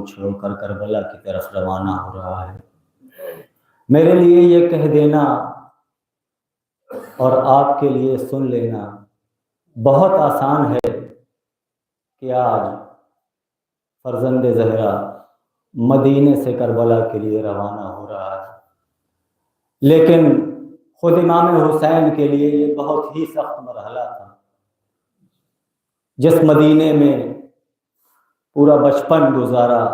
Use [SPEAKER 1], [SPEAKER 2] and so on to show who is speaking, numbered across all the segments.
[SPEAKER 1] کو چھوڑ کر کربلا کی طرف روانہ ہو رہا ہے۔ میرے لیے یہ کہہ دینا اور آپ کے لیے سن لینا بہت آسان ہے کہ آج فرزند زہرا مدینے سے کربلا کے لیے روانہ ہو رہا ہے، لیکن خود امام حسین کے لیے یہ بہت ہی سخت مرحلہ تھا۔ جس مدینے میں پورا بچپن گزارا،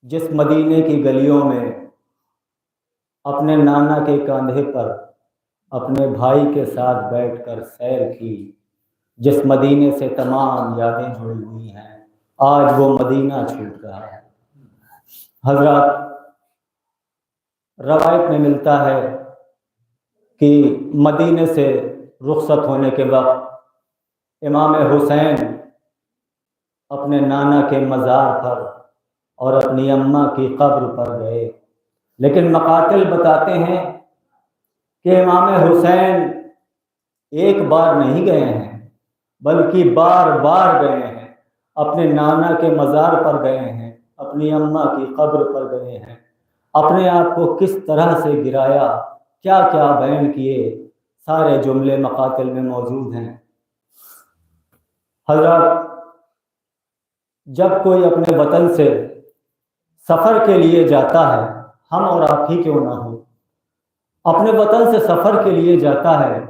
[SPEAKER 1] جس مدینے کی گلیوں میں اپنے نانا کے کاندھے پر اپنے بھائی کے ساتھ بیٹھ کر سیر کی، جس مدینے سے تمام یادیں جڑی ہوئی ہیں، آج وہ مدینہ چھوٹ رہا ہے۔ حضرات، روایت میں ملتا ہے کہ مدینے سے رخصت ہونے کے وقت امام حسین اپنے نانا کے مزار پر اور اپنی اماں کی قبر پر گئے، لیکن مقاتل بتاتے ہیں کہ امام حسین ایک بار نہیں گئے ہیں بلکہ بار بار گئے ہیں، اپنے نانا کے مزار پر گئے ہیں، اپنی اماں کی قبر پر گئے ہیں، اپنے آپ کو کس طرح سے گرایا، کیا کیا بیان کیے، سارے جملے مقاتل میں موجود ہیں۔ حضرات، جب کوئی اپنے وطن سے سفر کے لیے جاتا ہے، ہم اور آپ ہی کیوں نہ ہو، اپنے وطن سے سفر کے لیے جاتا ہے،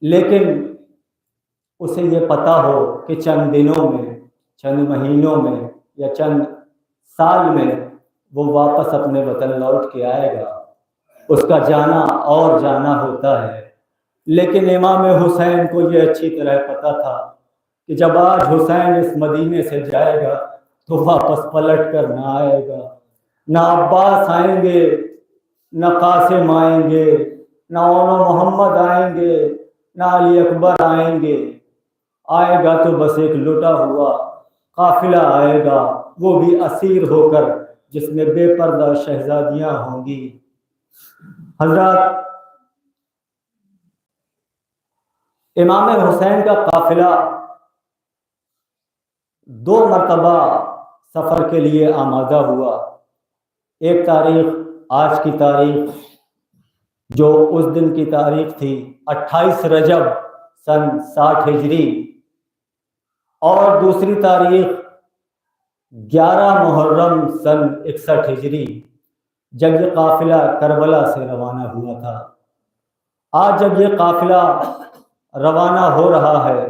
[SPEAKER 1] لیکن اسے یہ پتہ ہو کہ چند دنوں میں، چند مہینوں میں یا چند سال میں وہ واپس اپنے وطن لوٹ کے آئے گا، اس کا جانا اور جانا ہوتا ہے۔ لیکن امام حسین کو یہ اچھی طرح پتہ تھا کہ جب آج حسین اس مدینے سے جائے گا تو واپس پلٹ کر نہ آئے گا، نہ عباس آئیں گے، نہ قاسم آئیں گے، نہ اونو محمد آئیں گے، نہ علی اکبر آئیں گے، آئے گا تو بس ایک لٹا ہوا قافلہ آئے گا، وہ بھی اسیر ہو کر، جس میں بے پردہ شہزادیاں ہوں گی۔ حضرات، امام حسین کا قافلہ 2 مرتبہ سفر کے لیے آمادہ ہوا۔ ایک تاریخ، آج کی تاریخ، جو اس دن کی تاریخ تھی 28 رجب سن 60 ہجری، اور دوسری تاریخ 11 محرم سن 61 ہجری، جب یہ قافلہ کربلا سے روانہ ہوا تھا۔ آج جب یہ قافلہ روانہ ہو رہا ہے،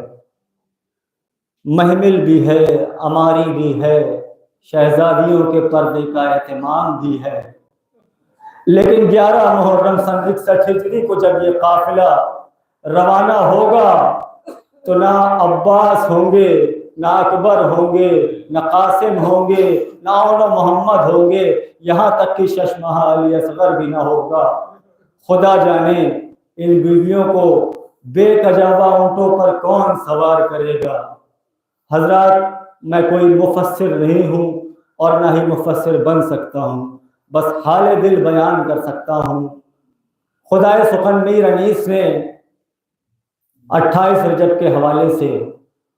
[SPEAKER 1] محمل بھی ہے، اماری بھی ہے، شہزادیوں کے پردے کا اہتمام بھی ہے، لیکن 11 محرم سن 61 ہجری کو جب یہ قافلہ روانہ ہوگا تو نہ عباس ہوں گے، نہ اکبر ہوں گے، نہ قاسم ہوں گے، نہ اونو محمد ہوں گے، یہاں تک کہ ششمہا علی اصغر بھی نہ ہوگا۔ خدا جانے ان بیویوں کو بے کجاوہ اونٹوں پر کون سوار کرے گا۔ حضرات، میں کوئی مفسر نہیں ہوں اور نہ ہی مفسر بن سکتا ہوں، بس حال دل بیان کر سکتا ہوں۔ خدائے سخن میر انیس نے 28 رجب کے حوالے سے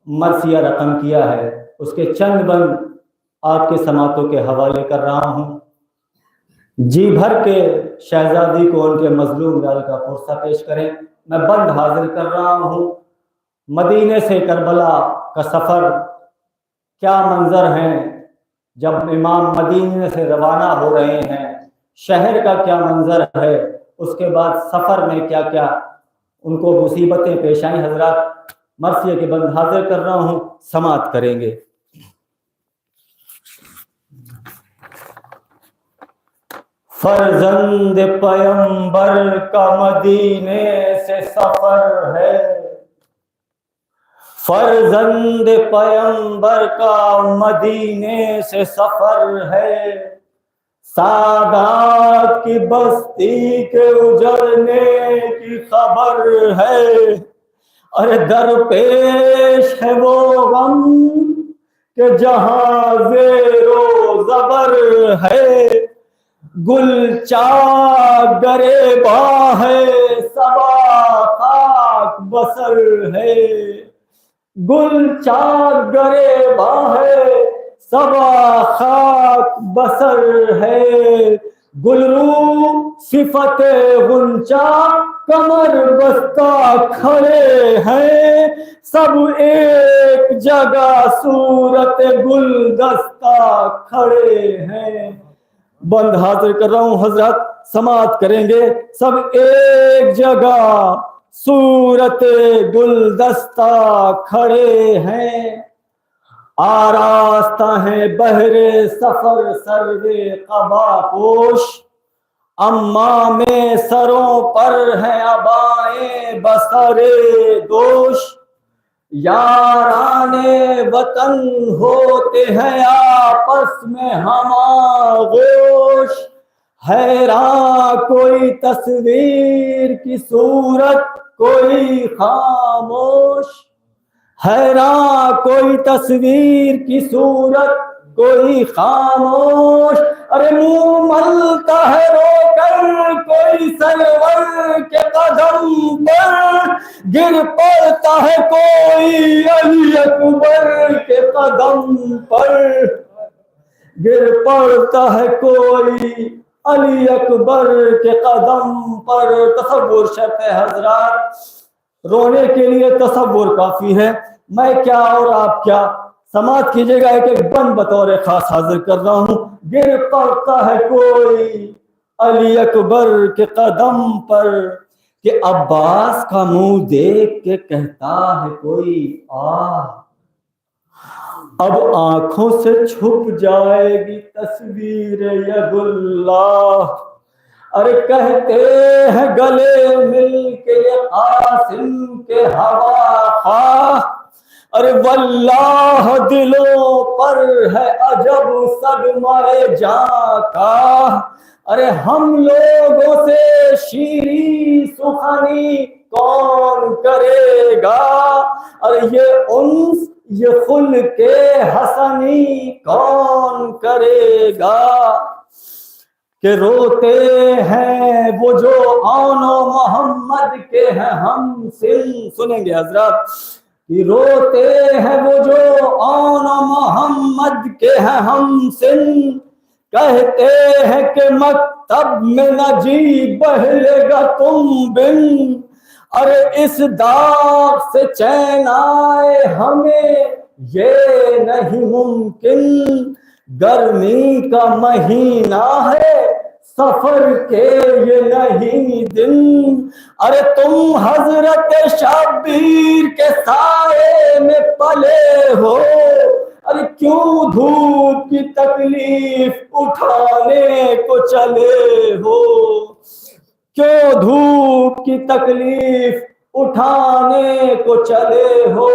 [SPEAKER 1] مرثیہ رقم کیا ہے، اس کے چند بند آپ کے سماعتوں کے حوالے کر رہا ہوں۔ جی بھر کے شہزادی کو ان کے مظلوم لال کا پرسہ پیش کریں، میں بند حاضر کر رہا ہوں۔ مدینے سے کربلا کا سفر، کیا منظر ہیں جب امام مدینے سے روانہ ہو رہے ہیں، شہر کا کیا منظر ہے، اس کے بعد سفر میں کیا کیا ان کو مصیبتیں پیش آئیں۔ حضرات، مرثیے کے بند حاضر کر رہا ہوں، سماعت کریں گے۔ فرزند پیمبر کا مدینے سے سفر ہے، فرزند پیمبر کا مدینے سے سفر ہے، سادات کی بستی کے اجڑنے کی خبر ہے، ارے درپیش ہے وہ غم کہ جہاں زیر و زبر ہے، گل چاک گریباں ہے صبا خاک بسر ہے، گل چاک گریباں ہے صبا خاک بسر ہے، گلرو صفت غنچہ کمر بستہ کھڑے ہیں، سب ایک جگہ صورت گلدستہ کھڑے ہیں۔ بند حاضر کر رہا ہوں حضرات، سماعت کریں گے۔ سب ایک جگہ صورت گلدستہ کھڑے ہیں، آراستہ ہیں بہر سفر سروے قبا پوش، امام سروں پر ہیں عبائیں بسر دوش، یاران وطن ہوتے ہیں آپس میں ہم آغوش، حیران کوئی تصویر کی صورت کوئی خاموش، حیران کوئی تصویر کی صورت کوئی خاموش، ارے منہ ملتا ہے رو کر کوئی سرور کے قدم پر، گر پڑتا ہے کوئی علی اکبر کے قدم پر، گر پڑتا ہے کوئی علی اکبر کے قدم پر۔ تصور شرط ہے حضرات، رونے کے لیے تصور کافی ہے، میں کیا اور آپ کیا۔ سماعت کیجئے گا، ایک ایک بند بطور خاص حاضر کر رہا ہوں۔ گر پڑتا ہے کوئی علی اکبر کے قدم پر، کہ عباس کا منہ دیکھ کے کہتا ہے کوئی آہ، اب آنکھوں سے چھپ جائے گی تصویر ید اللہ، ارے کہتے ہیں گلے مل کے یہ قاسم کے ہوا خواہ، ارے واللہ دلوں پر ہے عجب صدمہ جاں کا، ارے ہم لوگوں سے شیریں سخنی کون کرے گا، ارے یہ انس یہ خلق حسنی کون کرے گا، کہ روتے ہیں وہ جو آن و محمد کے ہیں ہم سن۔ سنیں گے حضرات، کہ روتے ہیں وہ جو آن و محمد کے ہیں ہم سن، کہتے ہیں کہ مکتب میں نہ جی بہلے گا تم بن، ارے اس داغ سے چین آئے ہمیں یہ نہیں ممکن، گرمی کا مہینہ ہے سفر کے یہ نہیں دن، ارے تم حضرت شبیر کے سائے میں پلے ہو، ارے کیوں دھوپ کی تکلیف اٹھانے کو چلے ہو، کیوں دھوپ کی تکلیف اٹھانے کو چلے ہو۔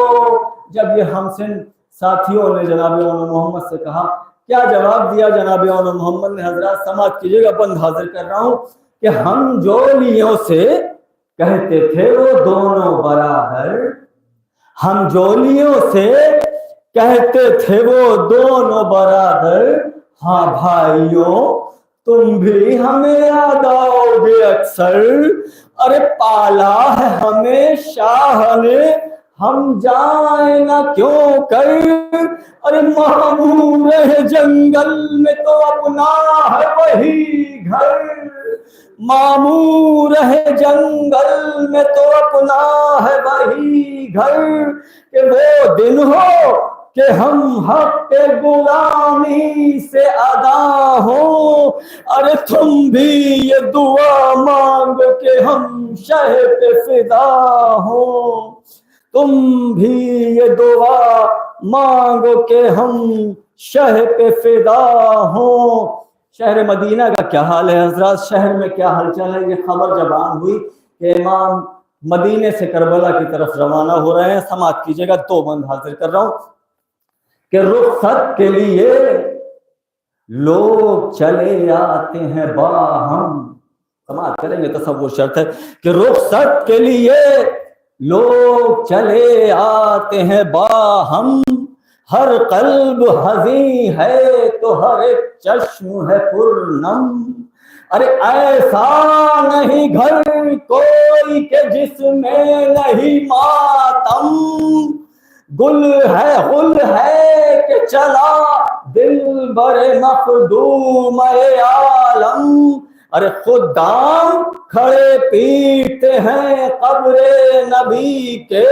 [SPEAKER 1] جب یہ ہمسن ساتھیوں نے جناب اون محمد سے کہا، کیا جواب دیا جناب اون محمد نے؟ حضرات سماعت کیجئے گا، بند حاضر کر رہا ہوں، کہ ہم جولیوں سے کہتے تھے وہ دونوں برادر، ہم جولیوں سے کہتے تھے وہ دونوں برادر، ہاں بھائیوں تم بھی ہمیں یاد آؤ گے اکثر، ارے پالا ہے ہمیں شاہ نے ہم جائیں نہ کیوں کر، ارے مامور ہے جنگل میں تو اپنا ہے وہی گھر، مامور ہے جنگل میں تو اپنا ہے وہی گھر، کہ وہ دن ہو کہ ہم حق پہ غلامی سے ادا ہوں، ارے تم بھی یہ دعا مانگو کہ ہم شہ پہ فدا ہوں، تم بھی یہ دعا مانگو کہ ہم شہ پہ فدا ہوں۔ شہر مدینہ کا کیا حال ہے حضرات؟ شہر میں کیا حال چال ہے؟ یہ خبر جب عام ہوئی کہ امام مدینے سے کربلا کی طرف روانہ ہو رہے ہیں، سماعت کیجئے گا، دو بند حاضر کر رہا ہوں، کہ رخصت کے لیے لوگ چلے آتے ہیں باہم۔ سماعت کریں گے، تصور شرط ہے، کہ رخصت کے لیے لوگ چلے آتے ہیں باہم، ہر قلب حزین ہے تو ہر ایک چشم ہے پرنم، ارے ایسا نہیں گھر کوئی کہ جس میں نہیں ماتم، گل ہے کہ چلا پیغمبر مخدوم عالم، ارے خدام کھڑے پیٹتے ہیں قبر نبی کے،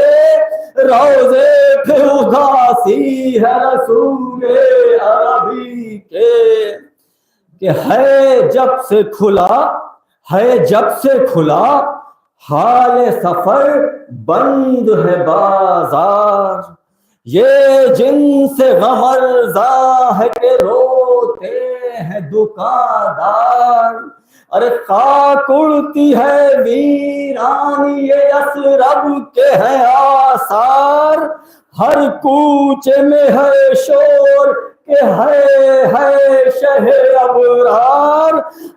[SPEAKER 1] روزے پہ اداسی ہے رسول عربی کے، کہ ہے جب سے کھلا حال سفر بند ہے بازار، یہ جن سے غمرزا ہے کہ روتے ہیں دکاندار، ارے خاک اڑتی ہے ویرانی یہ یثرب کے ہیں آثار، ہر کوچے میں ہے شور کہ ہے شہ ابرار،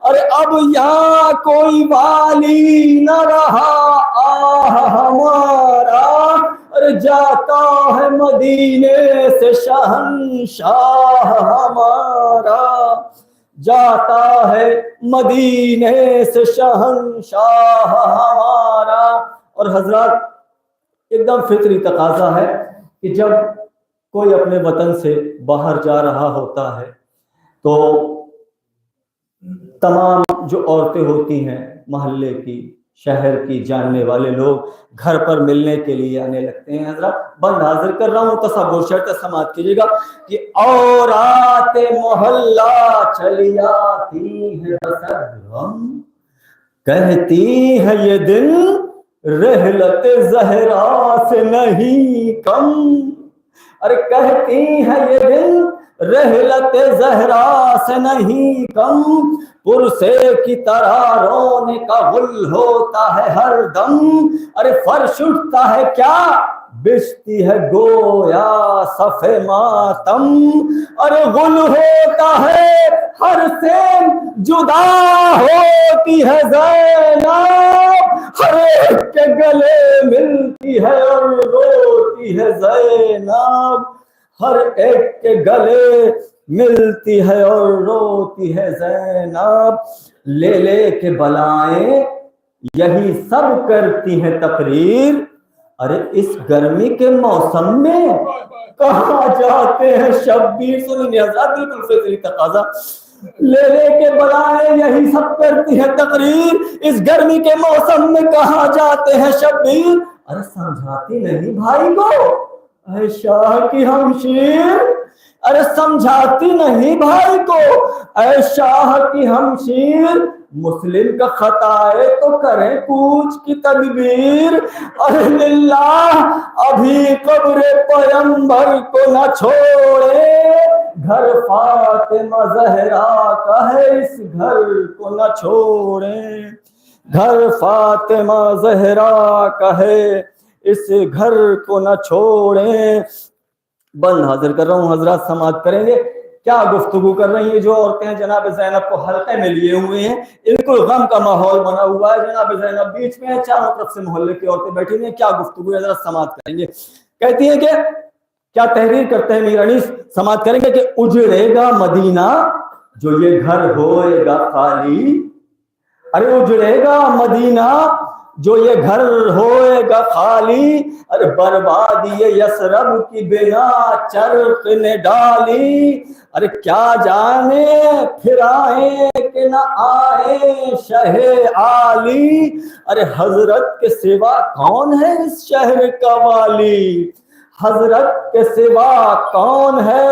[SPEAKER 1] ارے اب یہاں کوئی والی نہ رہا آہ ہمارا، ارے جاتا ہے مدینے سے شہنشاہ ہمارا، جاتا ہے مدینے سے شہنشاہ ہمارا۔ اور حضرات ایک دم فطری تقاضا ہے کہ جب کوئی اپنے وطن سے باہر جا رہا ہوتا ہے تو تمام جو عورتیں ہوتی ہیں محلے کی، شہر کی، جاننے والے لوگ گھر پر ملنے کے لیے آنے لگتے ہیں۔ حضرات بند حاضر کر رہا ہوں، تصور شرط سماعت کیجیے گا کہ عورات محلہ چلی آتی ہے بسرم، کہتی ہے یہ دن رحلت زہرا سے نہیں کم، ارے کہتی ہے یہ دن رحلت زہرا سے نہیں کم، پرسے کی طرح رونے کا غل ہوتا ہے ہر دم، ارے فرش اٹھتا ہے کیا بچتی ہے گویا صف ماتم، ارے غل ہوتا ہے ہر سے جدا ہوتی ہے زینب، ہر ایک کے گلے ملتی ہے اور روتی ہے زینب، ہر ایک کے گلے ملتی ہے اور روتی ہے زینب، لے کے بلائیں یہی سب کرتی ہیں تقریر، ارے اس گرمی کے موسم میں کہاں جاتے ہیں شبیر۔ سنیں حضرات بالکل فطری تقاضا، لے کے بلائیں یہی سب کرتی ہے تقریر، اس گرمی کے موسم میں کہاں جاتے ہیں شبیر، ارے سمجھاتی نہیں بھائی کو اے شاہ کی ہمشیر، ارے سمجھاتی نہیں بھائی کو اے شاہ کی ہمشیر، مسلم کا خطا ہے تو کریں کوچ کی تدبیر، ارے للہ ابھی قبر پیغمبر کو نہ چھوڑے، گھر فاطمہ زہرا کا ہے اس گھر کو نہ چھوڑے، گھر فاطمہ زہرا کا ہے اس گھر کو نہ چھوڑیں۔ بند حاضر کر رہا ہوں، حضرات سماعت کریں گے کیا گفتگو کر رہی ہیں جو عورتیں ہیں جناب زینب کو حلقے میں لیے ہوئے ہیں، بالکل غم کا ماحول بنا ہوا ہے، جناب زینب بیچ میں ہے، چاروں طرف سے محلے کی عورتیں بیٹھی ہوئی ہیں، کیا گفتگو ہے حضرات سماعت کریں گے۔ کہتی ہیں کہ کیا تحریر کرتے ہیں میر انیس، سماعت کریں گے کہ اجڑے گا مدینہ جو یہ گھر ہوئے گا خالی، ارے اجڑے گا مدینہ جو یہ گھر ہوئے گا خالی، ارے بربادی یثرب کی بنا چرخ نے ڈالی، ارے کیا جانے پھر آئے کہ نہ آئے شہ عالی، ارے حضرت کے سوا کون ہے اس شہر کا والی، حضرت کے سوا کون ہے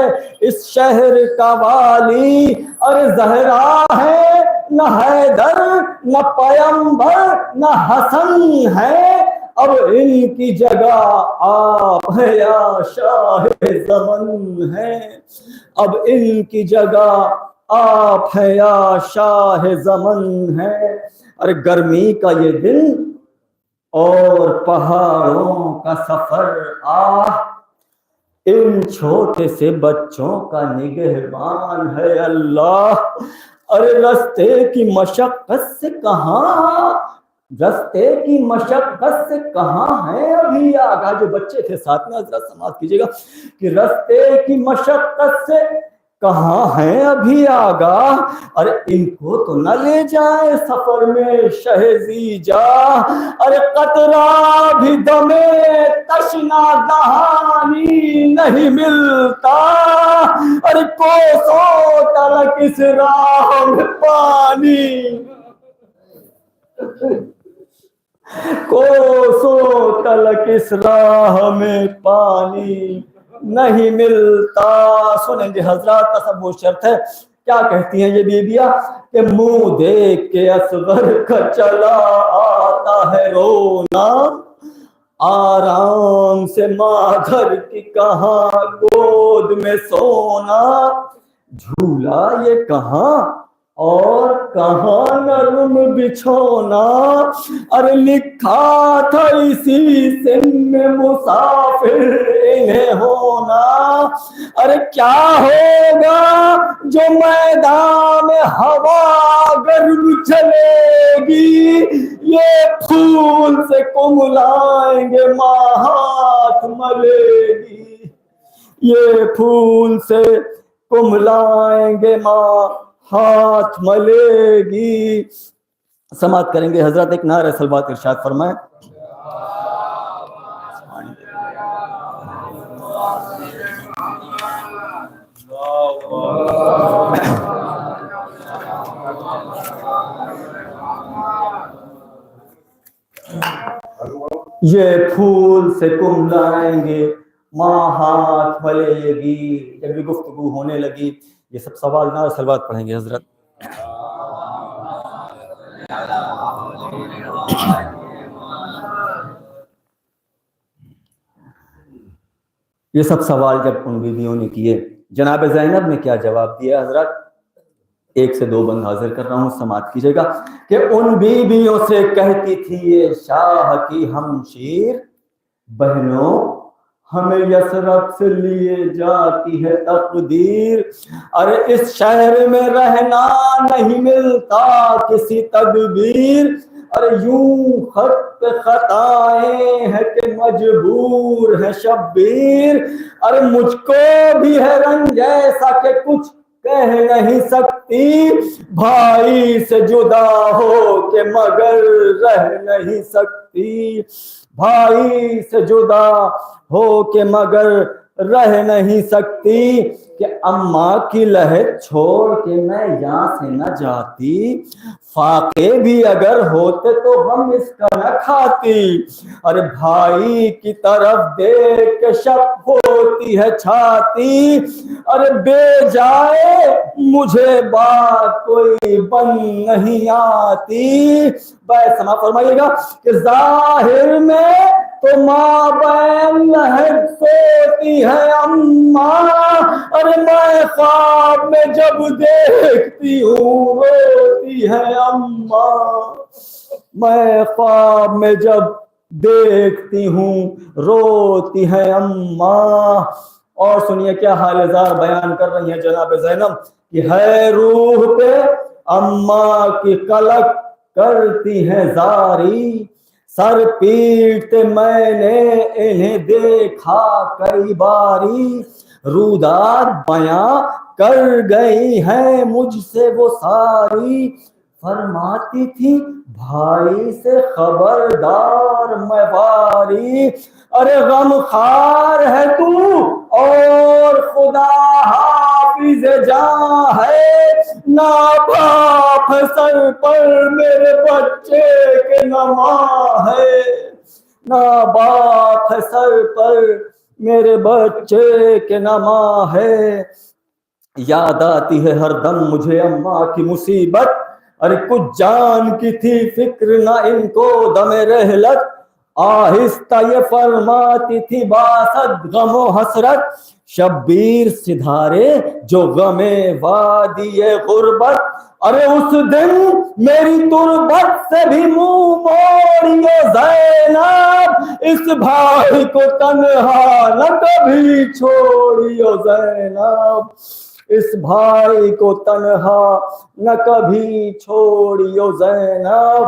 [SPEAKER 1] اس شہر کا والی، ارے زہرا ہے نہ حیدر نہ پیمبر نہ حسن ہے، اب ان کی جگہ آپ ہے یا شاہ زمن ہے، اب ان کی جگہ آپ ہے یا شاہ زمن ہے، ارے گرمی کا یہ دن اور پہاڑوں کا سفر ان چھوٹے سے بچوں کا نگہبان ہے اللہ، ارے رستے کی مشقت سے کہاں ہیں ابھی آگاہ جو بچے تھے ساتھ میں حضرت سماعت کیجیے گا کہ رستے کی مشقت سے کہاں ہیں ابھی آگاہ، ارے ان کو تو نہ لے جائے سفر میں شہزی جا، ارے قطرہ بھی دمے تشنا دہانی نہیں ملتا، ارے کوسوں تلک اس راہ میں پانی، کوسوں تلک اس راہ میں پانی نہیں ملتا۔ سنیں گے حضرات، تصور شرط ہے، کیا کہتی ہیں یہ بیبیاں کہ منہ دیکھ کے اصغر کا چلا آتا ہے رونا، آرام سے مادر کی کہاں گود میں سونا، جھولا یہ کہاں اور کہاں نرم بچھونا، ارے لکھا تھا اسی سن میں مسافر انہیں ہونا، ارے کیا ہوگا جو میدان میں ہوا گرم چلے گی، یہ پھول سے کملائیں گے ماں ہاتھ ملے گی، یہ پھول سے کملائیں گے ماں ہاتھ ملے گی۔ سماعت کریں گے حضرت، ایک نعرہ صلوات ارشاد فرمائیں۔ یہ پھول سے کملائیں گے ماں ہاتھ ملے گی۔ جب بھی گفتگو ہونے لگی یہ سب سوال نعرہ صلوات پڑھیں گے حضرت۔ یہ سب سوال جب ان بیویوں نے کیے، جناب زینب نے کیا جواب دیا حضرت؟ ایک سے دو بند حاضر کر رہا ہوں، سماعت کیجیے گا کہ ان بیویوں سے کہتی تھی یہ شاہ کی ہمشیر بہنوں، ہمیں یثرب سے لیے جاتی ہے تقدیر، ارے اس شہر میں رہنا نہیں ملتا کسی تدبیر، ارے یوں خط پہ خطائیں ہیں کہ مجبور ہے شبیر، ارے مجھ کو بھی ہے رنج ایسا کہ کچھ کہہ نہیں سکتی، بھائی سے جدا ہو کے مگر رہ نہیں سکتی، بھائی سے جدا ہو کے مگر رہ نہیں سکتی، کہ اماں کی لہد چھوڑ کے میں یہاں سے نہ جاتی، فاقے بھی اگر ہوتے تو ہم اس کا نہ کھاتی، ارے بھائی کی طرف دیکھ کے شک ہوتی ہے چھاتی، ارے بے جائے مجھے بات کوئی بن نہیں آتی۔ بھائی سما فرمائیے گا کہ ظاہر میں تو ماں بین لہد سوتی ہے اماں، ارے میں خواب میں جب دیکھتی ہوں روتی ہے اماں، میں خواب میں جب دیکھتی ہوں روتی ہے اماں۔ اور سنیے کیا حال زار بیان کر رہی ہیں جناب زینب کہ ہے روح پہ اماں کی کلک کرتی ہیں زاری، سر پیٹتے میں نے انہیں دیکھا کئی باری، روداد بیاں کر گئی ہیں مجھ سے وہ ساری، فرماتی تھی بھائی سے خبردار میں باری، ارے غم خار ہے تو اور خدا حافظ جاں ہے، نہ باپ سر پر میرے بچے کے نہ ماں ہے، نہ باپ سر پر میرے بچے کے نہ ماں ہے، یاد آتی ہے ہر دم مجھے اماں کی مصیبت، ارے کچھ جان کی تھی فکر نہ ان کو دم رحلت، آہستہ یہ فرماتی تھی باسد غم و حسرت، شبیر سدھارے جو غم وادی غربت، ارے اس دن میری تربت سے بھی منہ موڑیے زینب، اس بھائی کو تنہا نہ کبھی چھوڑیو زینب، اس بھائی کو تنہا نہ کبھی چھوڑیو زینب۔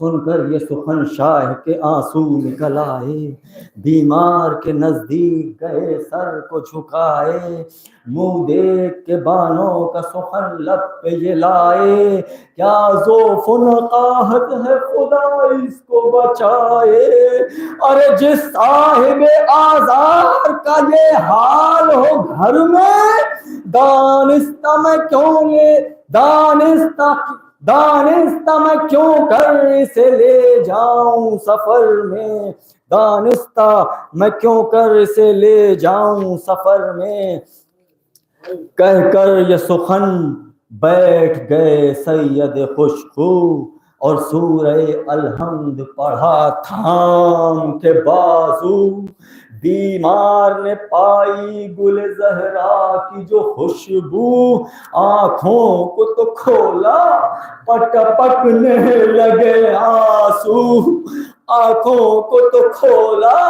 [SPEAKER 1] سن کر یہ سخن شاہ کے آنسو نکل آئے، بیمار کے نزدیک گئے سر کو جھکائے، منہ دیکھ کے بانوں کا سخن لب پہ یہ لائے، کیا ذوف نقاہت ہے خدا اس کو بچائے۔ ارے جس صاحب آزار کا یہ حال ہو گھر میں، دانستہ میں کیوں کر اسے لے جاؤں سفر میں، دانستہ میں کیوں کر اسے لے جاؤں سفر میں۔ کہہ کر یہ سخن بیٹھ گئے سید خوشخو، اور سورہ الحمد پڑھا تھام کے بازو۔ بیمار نے پائی گل زہرا کی جو خوشبو، آنکھوں کو تو کھولا پٹپٹنے لگے آنسو، آنکھوں کو تو کھولا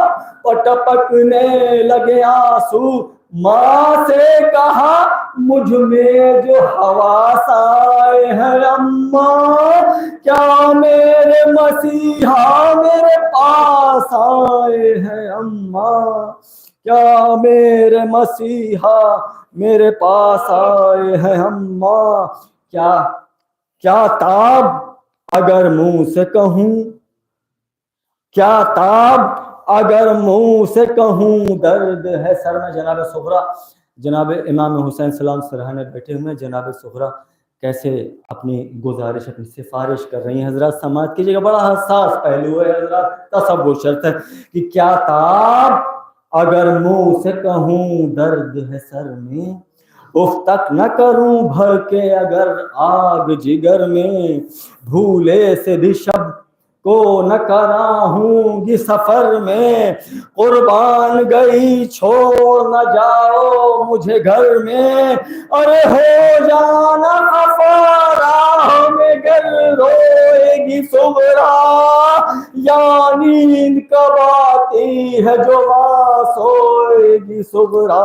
[SPEAKER 1] پٹپٹنے لگے آنسو۔ ماں سے کہا مجھ میں جو حواس آئے ہیں اماں، کیا میرے مسیحا میرے پاس آئے ہیں اماں، کیا میرے مسیحا میرے پاس آئے ہیں اماں۔ کیا تاب اگر منہ سے کہوں، کیا تاب اگر منہ سے کہوں درد ہے سر میں۔ جناب صغرا، جناب امام حسین سلام سرہانے بیٹھے ہوئے ہیں، جناب صغرا کیسے اپنی گزارش اپنی سفارش کر رہی ہیں، حضرات سماعت کیجیے گا۔ بڑا حساس پہلو ہے حضرات، تصور شرط ہے کہ کیا تاب اگر منہ سے کہوں درد ہے سر میں، اف تک نہ کروں بھر کے اگر آگ جگر میں، بھولے سے بھی شب کو نہ کراہوں گی سفر میں، قربان گئی چھوڑ نہ جاؤ مجھے گھر میں، ارے ہو جانا خفا راہ میں گر روئے گی صغرا، یا نیند کب آتی ہے جو ماں سوئے گی صغرا،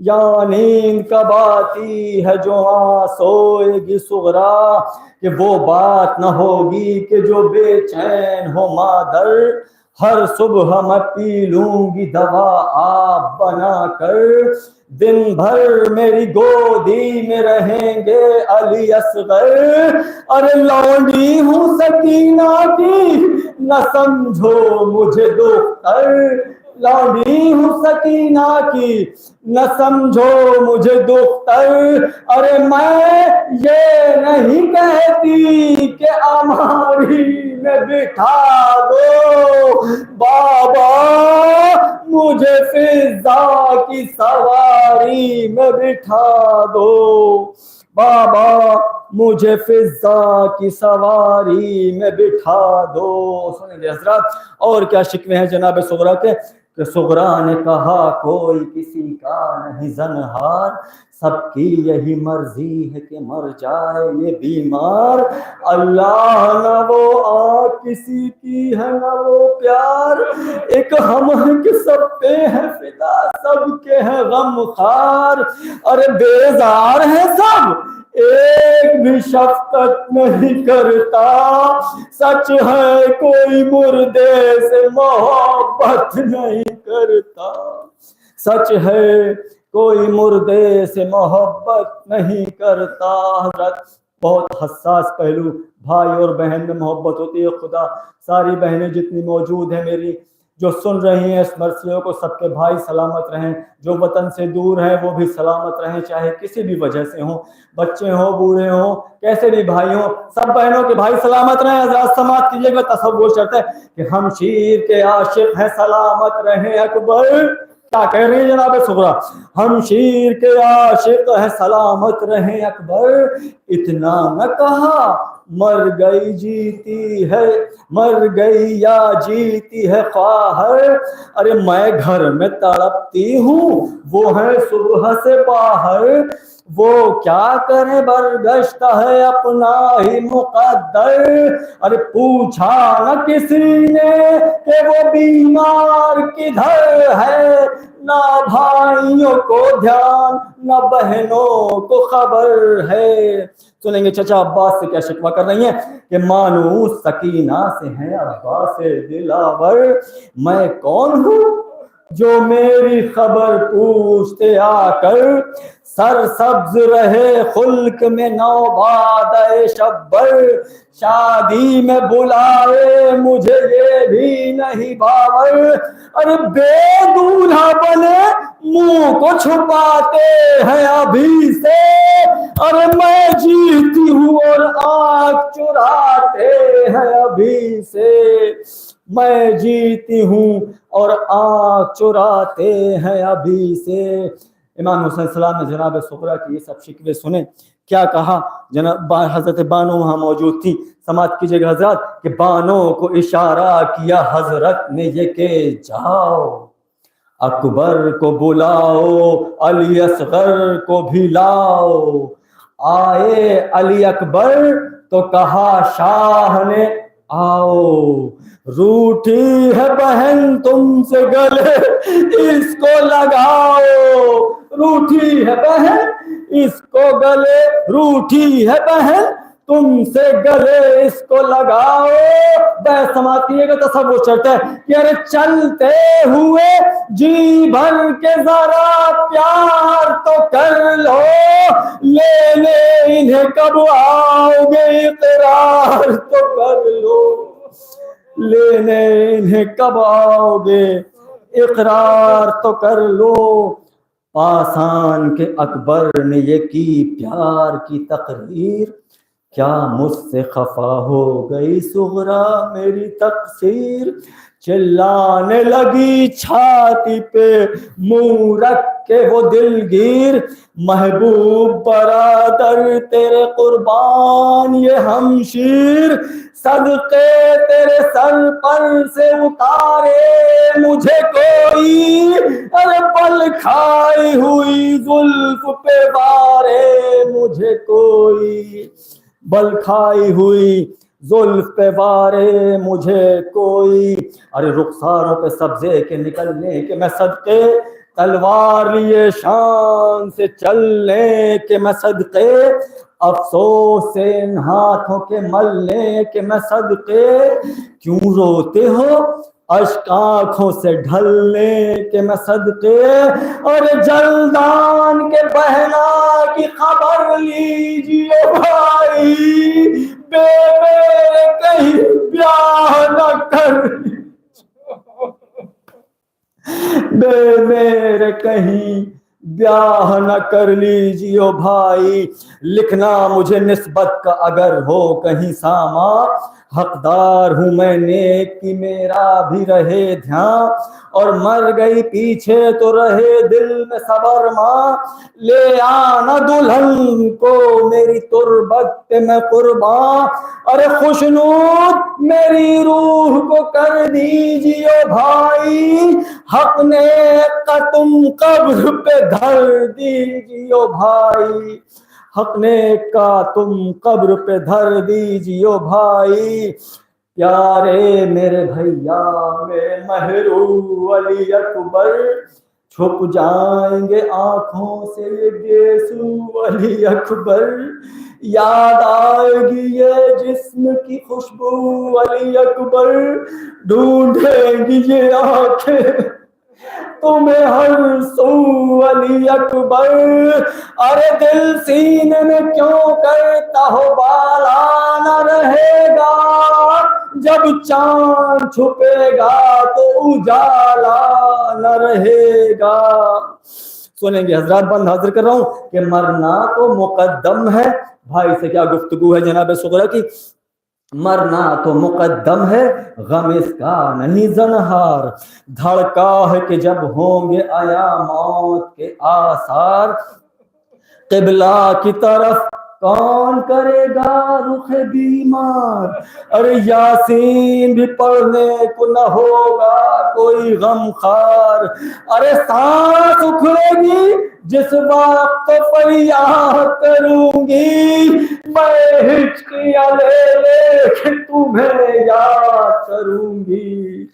[SPEAKER 1] یا نیند کب آتی ہے جو ماں سوئے گی صغرا۔ کہ وہ بات نہ ہوگی کہ جو بے چین ہو مادر، ہر صبح میں پی لوں گی دوا آپ بنا کر، دن بھر میری گودی میں رہیں گے علی اصغر، ارے لونڈی ہوں سکینہ کی نہ سمجھو مجھے دختر، لونڈی ہوں سکینہ کی نہ سمجھو مجھے دختر، ارے میں یہ نہیں کہتی کہ اماری میں بٹھا دو، بابا مجھے فضا کی سواری میں بٹھا دو، بابا مجھے فضا کی سواری میں بٹھا دو۔ سنیں حضرات اور کیا شکوے ہیں جناب صغرا کے، کہ صغرا نے کہا کوئی کسی کا نہیں زنہار، سب کی یہی مرضی ہے کہ مر جائے یہ بیمار، اللہ نہ وہ آنکھ کسی کی ہے نہ وہ پیار، ایک ہم ہیں کہ سب پہ ہے فدا سب کے ہیں غم خار، ارے بیزار ہیں سب ایک بھی شفقت نہیں کرتا، سچ ہے کوئی مردے سے محبت نہیں کرتا، سچ ہے کوئی مردے سے محبت نہیں کرتا۔ حضرت بہت حساس پہلو، بھائی اور بہن میں محبت ہوتی ہے۔ خدا ساری بہنیں جتنی موجود ہیں میری جو سن رہی ہیں اس مرثیوں کو، سب کے بھائی سلامت رہیں، جو وطن سے دور ہیں وہ بھی سلامت رہیں، چاہے کسی بھی وجہ سے ہوں، بچے ہوں بوڑھے ہوں کیسے بھی بھائی ہوں، سب بہنوں کے بھائی سلامت رہیں۔ حضرات سماعت کیجیے گا، تصور شرط ہے کہ ہم شیر کے عاشق ہیں سلامت رہیں اکبر، کیا کہہ رہی ہیں جناب صغرا، ہم شیر کے عاشق ہیں سلامت رہیں اکبر، اتنا نہ کہا مر گئی جیتی ہے، مر گئی یا جیتی ہے خواہر، ارے میں گھر میں تڑپتی ہوں وہ ہے صبح سے باہر، وہ کیا کریں برگشتہ ہے اپنا ہی مقدر، ارے پوچھا نہ کسی نے کہ وہ بیمار کدھر ہے، نہ بھائیوں کو دھیان نہ بہنوں کو خبر ہے. سنیں گے چچا عباس سے کیا شکوہ کر رہی ہیں کہ مانوس سکینہ سے ہیں عباس دلاور. میں کون ہوں جو میری خبر پوچھتے آ کر, سر سبز رہے خلق میں نوباد شبر. شادی میں بلائے مجھے یہ بھی نہیں باور. ارے بے دولہا بنے منہ کو چھپاتے ہیں ابھی سے. ارے میں جیتی ہوں اور آنکھ چراتے ہیں ابھی سے. میں جیتی ہوں اور آنکھ چراتے ہیں ابھی سے. امام حسین السلام نے جناب سغرا کی یہ سب شکوے سنے. کیا کہا جناب حضرت بانو وہاں موجود تھی, سماعت کیجئے گا حضرات, کہ بانو کو اشارہ کیا حضرت نے یہ کہ جاؤ اکبر کو بلاؤ علی اصغر کو بھی لاؤ. آئے علی اکبر تو کہا شاہ نے آؤ. روٹھی ہے بہن تم سے گلے اس کو لگاؤ. روٹھی ہے بہن اس کو گلے, روٹھی ہے بہن تم سے گلے اس کو لگاؤ. بحث سماعت کیے گا تصور چڑھتا ہے کہ ارے چلتے ہوئے جی بھر کے ذرا پیار تو کر لو, لینے انہیں کب آؤ گے اقرار تو کر لو. لینے انہیں کب آؤ گے اقرار تو کر لو. پاسان کے اکبر نے یہ کی پیار کی تقریر, کیا مجھ سے خفا ہو گئی سغرا میری تقصیر. چلانے لگی چھاتی پہ منہ رکھ کے وہ دلگیر, محبوب برادر تیرے قربان یہ ہمشیر. صدقے تیرے سر پر سے اتارے مجھے کوئی, ارے بل کھائی ہوئی زلف پہ وارے مجھے کوئی. بل کھائی ہوئی زلف پہ وارے مجھے کوئی. ارے رخساروں پہ سبزے کے نکلنے کے میں صدقے, تلوار لیے شان سے چلنے کے میں صدقے, افسوس سے ان ہاتھوں کے ملنے کے میں صدقے. کیوں روتے ہو اشک آنکھوں سے ڈھلنے کے میں صدقے. اور جلدان کے بہنا کی خبر لیجیے بھائی, بے میرے کہیں بیاہ نہ کر, بے میرے کہیں بیاہ نہ کر لیجیے بھائی. لکھنا مجھے نسبت کا اگر ہو کہیں ساما, حقدار ہوں میں نیک کی میرا بھی رہے دھیان. اور مر گئی پیچھے تو رہے دل میں صبر ماں, لے آنا دلہن کو میری تربت پہ میں قربان. ارے خوشنود میری روح کو کر دیجیے بھائی, حق نے کا تم قبر پہ دھر دیجیے بھائی. حق نے کا تم قبر پہ دھر دیجیے بھائی. پیارے میرے بھیا میرے مہرو علی اکبر, چھپ جائیں گے آنکھوں سے یہ گیسو علی اکبر. یاد آئے گی یہ جسم کی خوشبو علی اکبر, ڈھونڈیں گی یہ آنکھیں تمہیں ہر سو علی اکبر. ارے دل سینے میں کیوں کرتا ہو بالا نہ رہے گا, جب چاند چھپے گا تو اجالا نہ رہے گا. سنیں گے حضرات, بند حاضر کر رہا ہوں کہ مرنا تو مقدم ہے. بھائی سے کیا گفتگو ہے جناب سغرا کی. مرنا تو مقدم ہے غم اس کا نہیں زنہار, دھڑکا ہے کہ جب ہوں گے آیا موت کے آثار. قبلہ کی طرف کون کرے گا رخ بیمار, ارے یاسین بھی پڑھنے کو نہ ہوگا کوئی غم خار. ارے سانس اکھڑے گی جس وقت فریاد کروں گی, میں ہچکیاں لے لے کے تمہیں یاد کروں گی.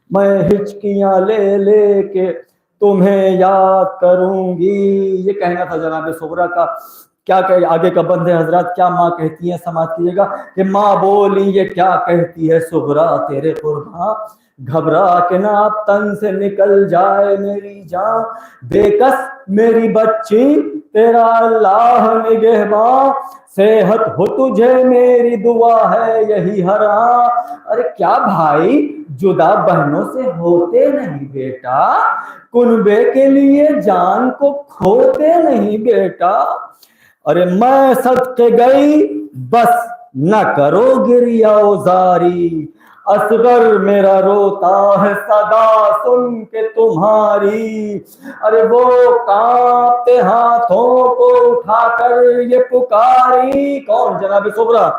[SPEAKER 1] میں ہچکیاں لے لے کے تمہیں یاد کروں گی. یہ کہنا تھا جناب صغرا کا. کیا کہ آگے کا بند ہے حضرات, کیا ماں کہتی ہیں سماعت کیجیے گا کہ ماں بولی یہ کیا کہتی ہے صغرا تیرے قرباں, گھبرا کے نہ اب تن سے نکل جائے میری جان, بے کس میری بچی تیرا اللہ نگہباں, صحت ہو تجھے میری دعا ہے یہی ہر آن. ارے کیا بھائی جدا بہنوں سے ہوتے نہیں بیٹا, کنبے کے لیے جان کو کھوتے نہیں بیٹا. ارے میں صدقے گئی بس نہ کرو گریہ وزاری, اصغر میرا روتا ہے صدا سن کے تمہاری. ارے وہ کانپتے ہاتھوں کو اٹھا کر یہ پکاری. کون؟ جناب صغرا.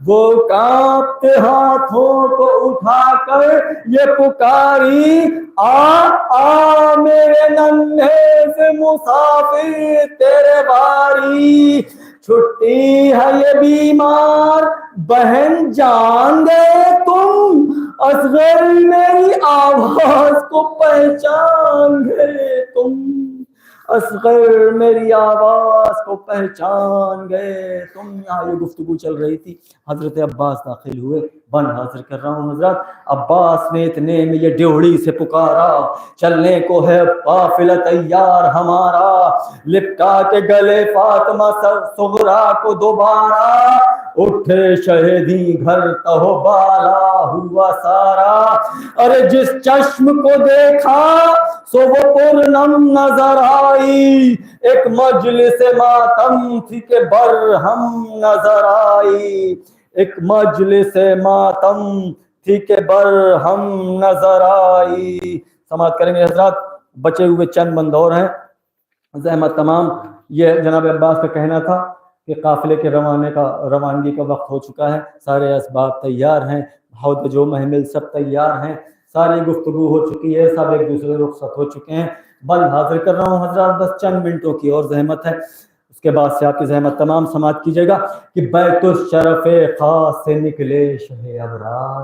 [SPEAKER 1] وہ کانپتے ہاتھوں کو اٹھا کر یہ پکاری, آ میرے ننھے سے مسافر تیرے باری. چھٹی ہے یہ بیمار بہن جان گئے تم, اصغر میری آواز کو پہچان گئے تم, اصغر میری آواز کو پہچان گئے تم. یہاں یہ گفتگو چل رہی تھی, حضرت عباس داخل ہوئے. بن حاضر کر رہا ہوں حضرات. عباس نے اتنے میں یہ ڈیوڑی سے پکارا, چلنے کو ہے قافلہ تیار ہمارا, لپٹا کے گلے فاطمہ صغرا کو دوبارہ, اٹھے شہیدی گھر تہو بالا ہوا سارا. ارے جس چشم کو دیکھا سو وہ پرنم نظر آئی, ایک مجلس ماتم تھی کہ برہم نظر آئی, ایک مجلس ماتم تھی کہ برہم نظر آئی. سماعت کریں گے حضرات, بچے ہوئے چند بند اور ہیں, زحمت تمام. یہ جناب عباس کا کہنا تھا کہ قافلے کے روانگی کا وقت ہو چکا ہے, سارے اسباب تیار ہیں, ہودج و محمل سب تیار ہیں, ساری گفتگو ہو چکی ہے, سب ایک دوسرے رخصت ہو چکے ہیں. بند حاضر کر رہا ہوں حضرات, بس چند منٹوں کی اور زحمت ہے, اس کے بعد سے آپ کی زحمت تمام. سماعت کیجیے گا کہ بیت الشرف خاص سے نکلے شہ ابرار,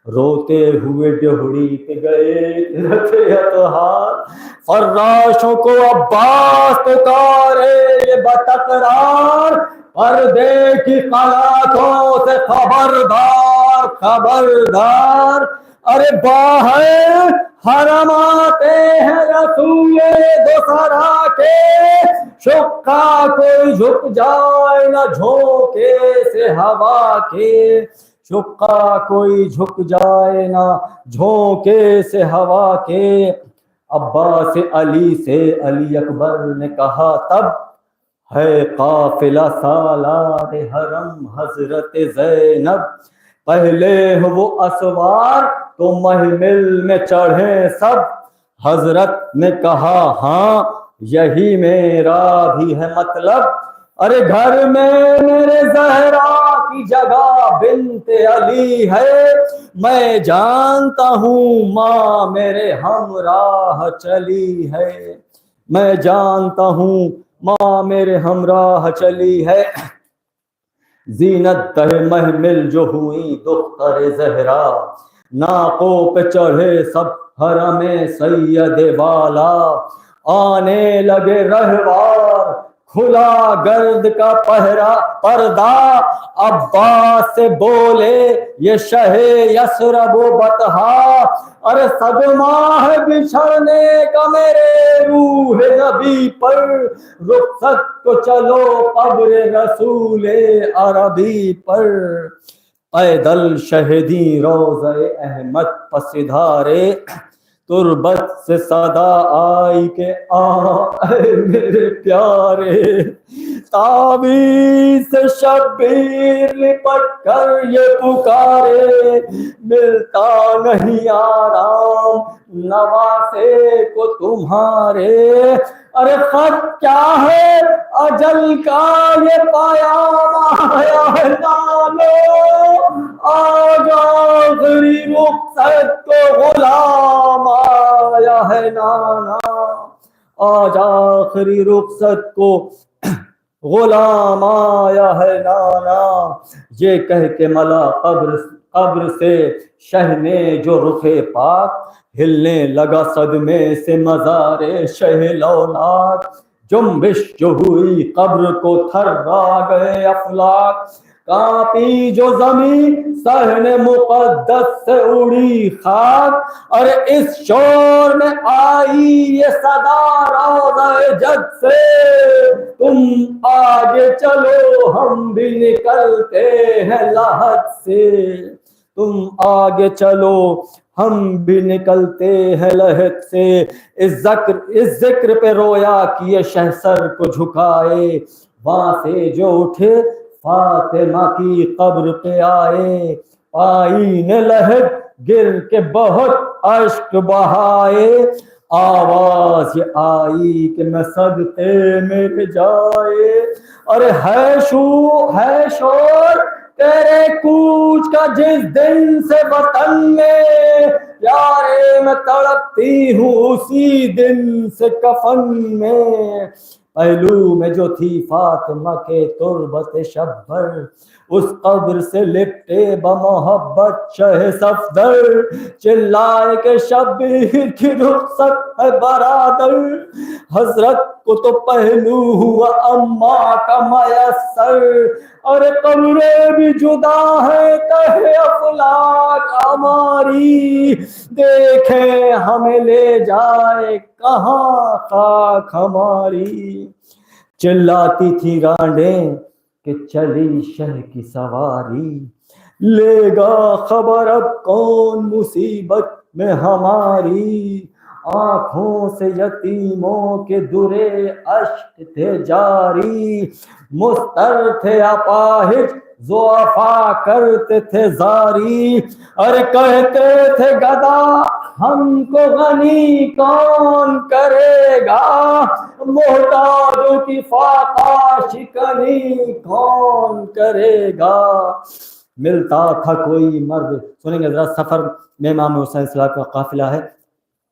[SPEAKER 1] روتے ہوئے ڈہڑی پہ گئے رتے اطہار, فراشوں کو عباس پکارے یہ بتقرار, پردے کی قلعتوں سے خبردار خبردار. ارے باہر حرم آتے ہیں رسول دوسرا کے, شقہ کوئی جھک جائے نہ جھونکے سے ہوا کے, شقہ کوئی جھک جائے نہ جھونکے سے ہوا کے. عباس علی سے علی اکبر نے کہا تب, ہے قافلہ سالار حرم حضرت زینب, پہلے ہو وہ اسوار تو محمل میں چڑھیں سب. حضرت نے کہا ہاں یہی میرا بھی ہے مطلب, ارے گھر میں میرے زہرا کی جگہ بنت علی ہے, میں جانتا ہوں ماں میرے ہمراہ چلی ہے, میں جانتا ہوں ماں میرے ہمراہ چلی ہے. زینت تہ محمل جو ہوئی دختر زہرا, ناقوں پہ چڑھے سب حرم سید والا, آنے لگے رہوار کھلا گرد کا پردہ, عباس سے بولے یہ شہ یثرب و بطحا, ارے صدمہ ہے بچھڑنے کا میرے روح نبی پر, رخصت کو چلو قبر رسول عربی پر. پیدل شہیدی روضہ احمد پسدھارے, تربت سے صدا آئی کہ اے میرے پیارے, تعویذ سے شبیر لپٹ کر یہ پکارے, ملتا نہیں آرام نواسے کو تمہارے. ارے خط کیا ہے اجل کا یہ پیام آیا ہے نالو, آج آخری رخصت کو غلام آیا ہے نانا, آج آخری رخصت کو غلام آیا ہے نانا. یہ کہہ کے ملا قبر سے شہنے جو رخ پاک، ہلنے لگا صدمے سے مزار شہ لولاک، جنبش جو ہوئی قبر کو تھرا گئے افلاک، کانپی جو زمین صحن مقدس سے اڑی خاک، اور اس شور میں آئی یہ صدا روضہ جد سے، تم آگے چلو ہم بھی نکلتے ہیں لحد سے، تم آگے چلو ہم بھی نکلتے ہیں لحد سے، اس ذکر پہ رویا کیے شہسر کو جھکائے، وہاں سے جو اٹھے فاطمہ کی قبر پہ آئے، پائی نے لہد گر کے بہت اشک بہائے، آواز یہ آئی کہ میں صدقے میں جائے، اور ہے شور تیرے کوچ کا جس دن سے وطن میں، پیارے میں تڑپتی ہوں اسی دن سے کفن میں، پہلو میں جو تھی فاطمہ کے تربت شبر، اس قبر سے لپٹے بمحبت شہ صفدر، چلائے کہ شبیر کی رخصت ہے برادر، حضرت کو تو پہلو ہوا اماں کا میسر، اور قبریں بھی جدا ہے کہے افلاک ہماری، دیکھیں ہمیں لے جائے کہاں خاک ہماری، چلاتی تھی رانڈیں کہ چلی شہ کی سواری، لے گا خبر اب کون مصیبت میں ہماری، آنکھوں سے یتیموں کے درے اشک تھے جاری، مستر تھے اپاہج ضعفا کرتے تھے زاری، اور کہتے تھے گدا ہم کو غنی کون کرے گا، محتاجوں کی فاقہ شکنی کون کرے گا، ملتا تھا کوئی مرد، سنیں گے ذرا، سفر میں امام حسین صلی اللہ علیہ وسلم کا قافلہ ہے،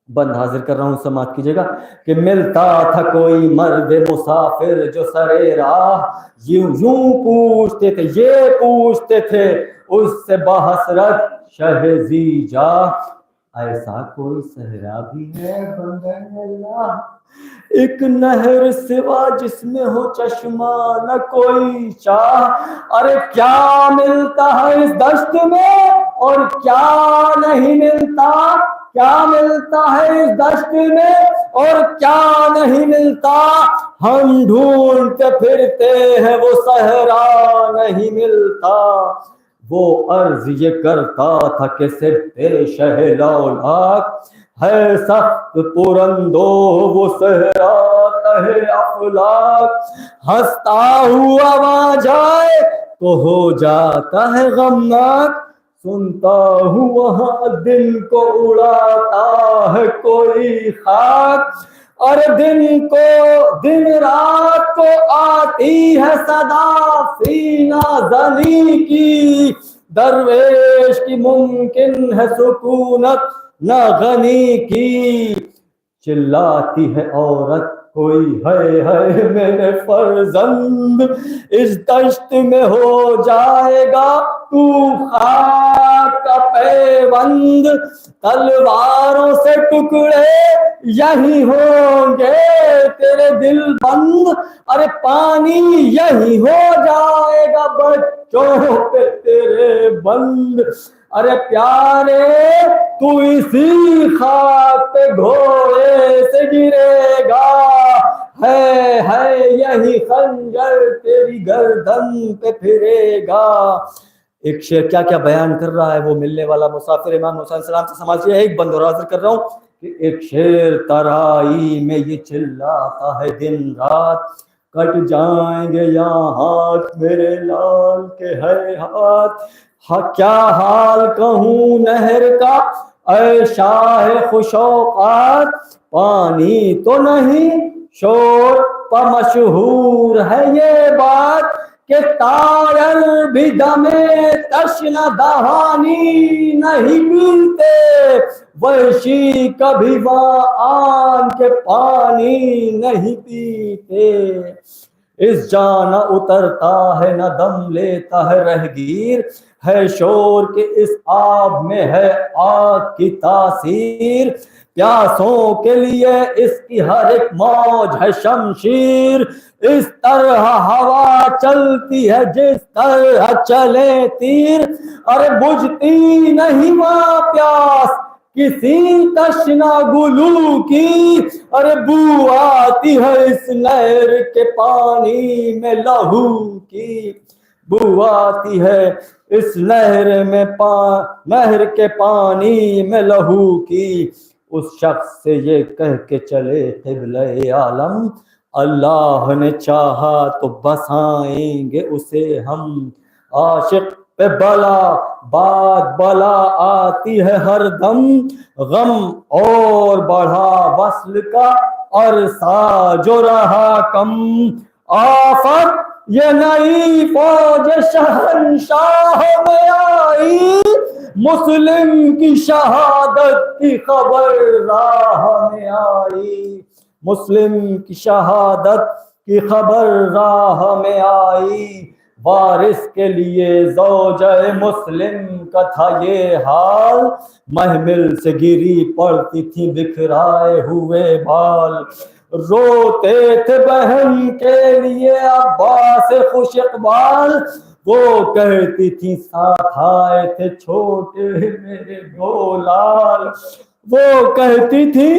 [SPEAKER 1] بند حاضر کر رہا ہوں، سماعت کیجیے گا، کہ ملتا تھا کوئی مرد مسافر جو سرے راہ، یوں پوچھتے تھے، یہ پوچھتے تھے اس سے بحسرت شہ زیجا، ایسا کوئی صحرا بھی ہے بندے اللہ، ایک نہر سوا جس میں ہو چشمہ نہ کوئی چاہ، ارے کیا ملتا ہے اس دشت میں اور کیا نہیں ملتا، کیا ملتا ہے اس دشت میں اور کیا نہیں ملتا، ہم ڈھونڈتے پھرتے ہیں وہ صحرا نہیں ملتا، وہ عرض یہ کرتا تھا کہ صدق شہ لولاک، ہے سخت پرندو وہ صحرا تہے افلاک، ہنستا ہوا وہاں جائے تو ہو جاتا ہے غمناک، سنتا ہوں وہاں دن کو اڑاتا ہے کوئی خاک، اور دن رات کو آتی ہے صدا سینہ زنی کی، درویش کی ممکن ہے سکونت نہ غنی کی، چلاتی ہے عورت کوئی ہے میرے فرزند، اس دشت میں ہو جائے گا تو خاک کا پیوند، تلواروں سے ٹکڑے یہی ہوں گے تیرے دل بند، ارے پانی یہی ہو جائے گا بچوں پہ تیرے بند، ارے پیارے تو اسی خاک پہ گھوڑے سے گرے گا، ہے یہی خنجر تیری گردن پہ پھرے گا، ایک شعر کیا کیا بیان کر رہا ہے وہ ملنے والا مسافر امام حسین السلام سے، سمجھیے ایک بند اور حاضر کر رہا ہوں کہ ایک شعر ترائی میں یہ چلاتا ہے دن رات، کٹ جائیں گے یہاں ہاتھ میرے لال کے ہے ہاتھ، کیا حال کہوں نہر کا اے شاہ خوشوقات، پانی تو نہیں شور پر مشہور ہے یہ بات، کہ تارل بھی دمے تشنہ دہانی نہیں پیتے، وحشی کبھی وہاں آن کے پانی نہیں پیتے، اس جانا اترتا ہے نہ دم لیتا ہے رہگیر، ہے شور کہ اس آب میں ہے آگ کی تاثیر، پیاسوں کے لیے اس کی ہر ایک موج ہے شمشیر، اس طرح ہوا چلتی ہے جس طرح چلے تیر، ارے بجھتی نہیں ماں پیاس کسی تشنا گلو کی، ارے بو آتی ہے اس نہر کے پانی میں لہو کی، بو آتی ہے اس نہر کے پانی میں لہو کی، اس شخص سے یہ کہہ کے چلے قبلہ عالم، اللہ نے چاہا تو بسائیں گے اسے ہم، عاشق پہ بلا بعد بلا آتی ہے ہر دم، غم اور بڑھا وصل کا عرصہ جو رہا کم، آفت یہ نئی فوج شہنشاہ میں آئی، مسلم کی شہادت کی خبر راہ میں آئی، مسلم کی شہادت کی خبر راہ میں آئی، وارث کے لیے زوجہ مسلم کا تھا یہ حال، محمل سے گری پڑتی تھی بکھرائے ہوئے بال، روتے تھے بہن کے لیے عباس خوش اقبال، وہ کہتی تھی ساتھ آئے تھے چھوٹے میرے دو لال، وہ کہتی تھی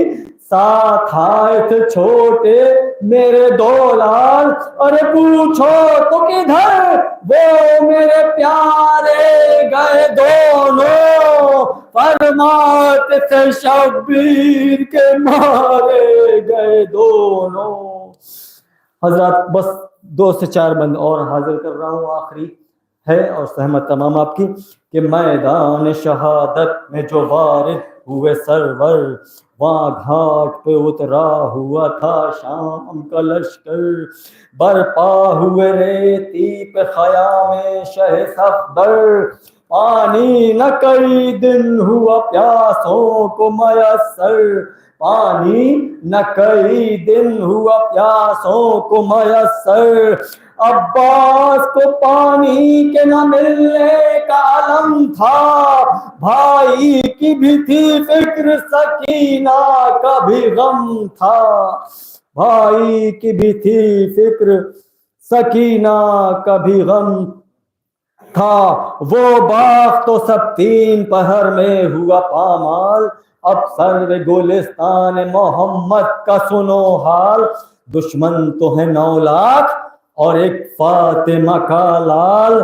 [SPEAKER 1] ساتھ آئے تھے چھوٹے میرے دو لال، ارے پوچھو تو کدھر وہ میرے پیارے گئے دونوں، فرماتے تھے شبیر کے مارے گئے دونوں۔ حضرات بس 2 سے 4 بند اور حاضر کر رہا ہوں، آخری ہے اور سہمت تمام آپ کی، کہ میدان شہادت میں جو وارد ہوئے سرور، وہاں گھاٹ پہ اترا ہوا تھا شام کا لشکر، برپا ہوئے ریتی پہ خیام شہ صفدر، پانی نہ کئی دن ہوا پیاسوں کو میسر، پانی نہ کئی دن ہوا پیاسوں کو میسر، عباس کو پانی کے نہ ملنے کا علم تھا، بھائی کی بھی تھی فکر سکینہ کا بھی غم تھا، بھائی کی بھی تھی فکر سکینہ کا بھی غم تھا، وہ باغ تو سب 3 پہر میں ہوا پامال، اب سرو گلستان محمد کا سنو حال، دشمن تو ہے 9 لاکھ اور ایک فاطمہ کا لال،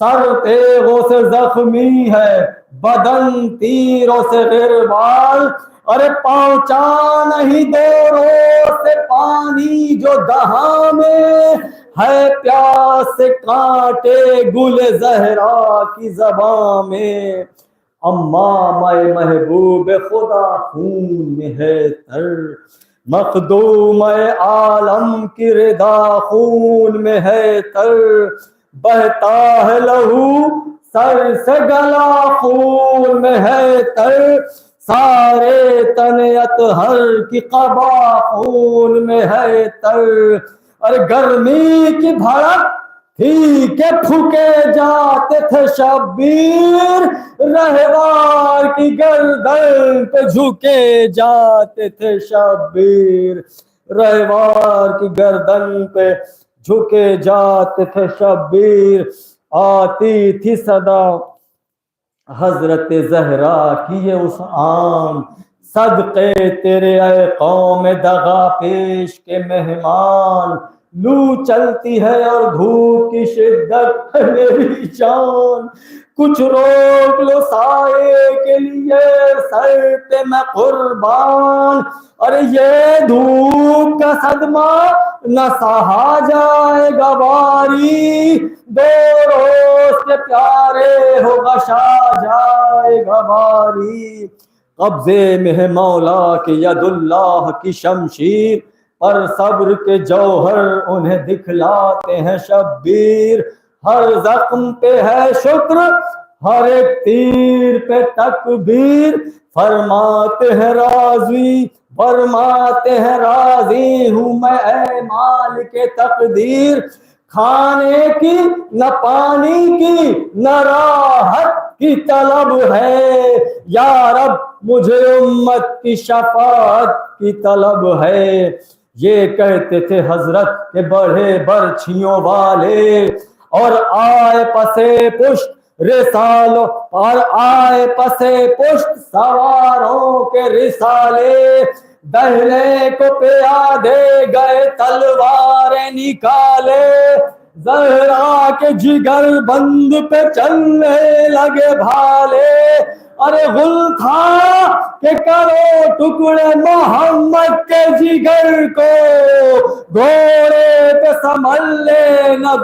[SPEAKER 1] سر تیغوں سے زخمی ہے بدن تیروں سے غربال، ارے پہنچا نہیں 2 روز سے پانی جو دہاں میں، ہے پیاس سے کانٹے گل زہرا کی زباں میں، اماں میں محبوب خدا خون میں ہے تر، مخدوم عالم کی رضا خون میں ہے تر، بہتا ہے لہو سر سے گلا خون میں ہے تر، سارے تن اطہر کی قبا خون میں ہے تر، ارے گرمی کی بھڑک تھی کہ پھکے جاتے تھے شبیر، رہوار کی گردن پہ جھکے جاتے تھے شبیر، رہوار کی گردن پہ جھکے جاتے تھے شبیر، آتی تھی صدا حضرت زہرا کی یہ اس عام، صدقے تیرے اے قوم دغا پیش کے مہمان، لو چلتی ہے اور دھوپ کی شدت ہے میری جان، کچھ روک لو سائے کے لیے سر پہ میں قربان، ارے یہ دھوپ کا صدمہ نہ سہا جائے گا باری، 2 روز کے پیارے ہو بشا جائے گا باری، قبضے میں ہے مولا کی ید اللہ کی شمشیر، پر صبر کے جوہر انہیں دکھلاتے ہیں شبیر، ہر زخم پہ ہے شکر ہر ایک تیر پہ تکبیر، فرماتے ہیں راضی فرماتے ہیں راضی ہوں میں اے مالک تقدیر، کھانے کی نہ پانی کی نہ راحت کی طلب ہے، یا رب مجھے امت کی شفاعت کی طلب ہے۔ یہ کہتے تھے حضرت کہ بڑھے برچھیوں والے، اور آئے پسے پشت رسالوں، اور آئے پسے پشت سواروں کے رسالے، دہنے کو پیادے گئے تلواریں نکالے، زہرا کے جگر بند پہ چلنے لگے بھالے، ارے غل تھا کہ کرو ٹکڑے محمد کے جگر کو، گھوڑے پہ سنبھل لے نہ